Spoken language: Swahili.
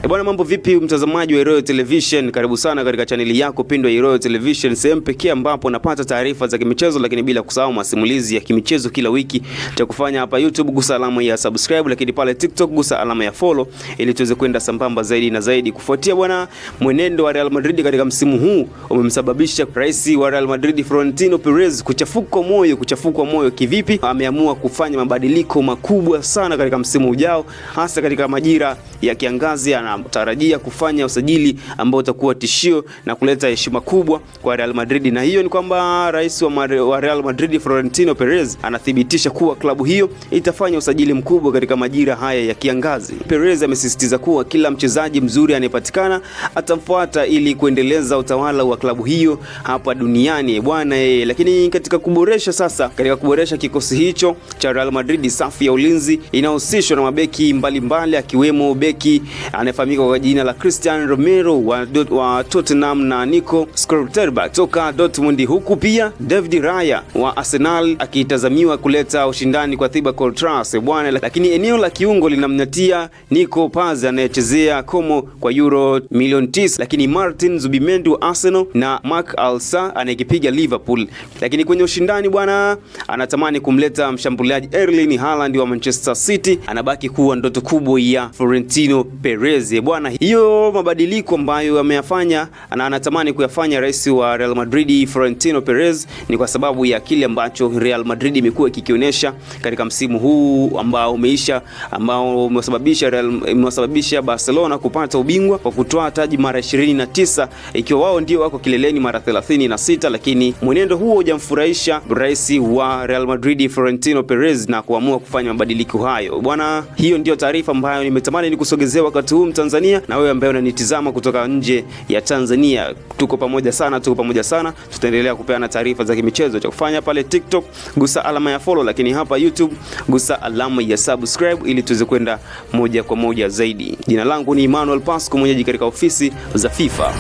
Bwana, mambo vipi mtazamaji wa Royal Television? Karibu sana katika chaneli yako pendwa ya Royal Television, sehemu pekee ambapo unapata taarifa za kimichezo, lakini bila kusahau masimulizi ya kimichezo kila wiki. Cha kufanya hapa YouTube, gusa alama ya subscribe, lakini pale TikTok gusa alama ya follow ili tuweze kwenda sambamba zaidi na zaidi. Kufuatia bwana, mwenendo wa Real Madrid katika msimu huu umemsababisha rais wa Real Madrid Florentino Perez kuchafuka moyo. Kivipi? Ameamua kufanya mabadiliko makubwa sana katika msimu ujao, hasa katika majira ya kiangazi. Anatarajia kufanya usajili ambao utakuwa tishio na kuleta heshima kubwa kwa Real Madrid, na hiyo ni kwamba rais wa Real Madrid Florentino Perez anathibitisha kuwa klabu hiyo itafanya usajili mkubwa katika majira haya ya kiangazi. Perez amesisitiza kuwa kila mchezaji mzuri anayepatikana atamfuata ili kuendeleza utawala wa klabu hiyo hapa duniani bwana. Lakini katika kuboresha kikosi hicho cha Real Madrid, safu ya ulinzi inahusishwa na mabeki mbalimbali, akiwemo beki anayefahamika kwa jina la Christian Romero wa Tottenham na Nico Schlotterbeck toka Dortmund, huku pia David Raya wa Arsenal akitazamiwa kuleta ushindani kwa Thibaut Courtois bwana. Lakini eneo la kiungo linamnyatia Nico Paz anayechezea Como kwa euro milioni 9, lakini Martin Zubimendi wa Arsenal na Marc Alsa anayekipiga Liverpool. Lakini kwenye ushindani bwana, anatamani kumleta mshambuliaji Erling Haaland wa Manchester City, anabaki kuwa ndoto kubwa ya Florentino Perez bwana. Hiyo mabadiliko ambayo ameyafanya na anatamani kuyafanya rais wa Real Madrid Florentino Perez ni kwa sababu ya kile ambacho Real Madrid imekuwa ikikionyesha katika msimu huu ambao umeisha, ambao umesababisha Barcelona kupata ubingwa kwa kutoa taji mara 29, ikiwa wao ndio wako kileleni mara 36, lakini mwenendo huo hujamfurahisha rais wa Real Madrid Florentino Perez na kuamua kufanya mabadiliko hayo bwana. Hiyo ndio taarifa ambayo nimetamani nikusogezea wakati huu Mtanzania, na wewe ambaye unanitizama kutoka nje ya Tanzania, tuko pamoja sana, tutaendelea kupeana taarifa za kimichezo. Cha kufanya pale TikTok gusa alama ya follow, lakini hapa YouTube gusa alama ya subscribe ili tuweze kwenda moja kwa moja zaidi. Jina langu ni Emmanuel Pasco, mwenyeji katika ofisi za FIFA.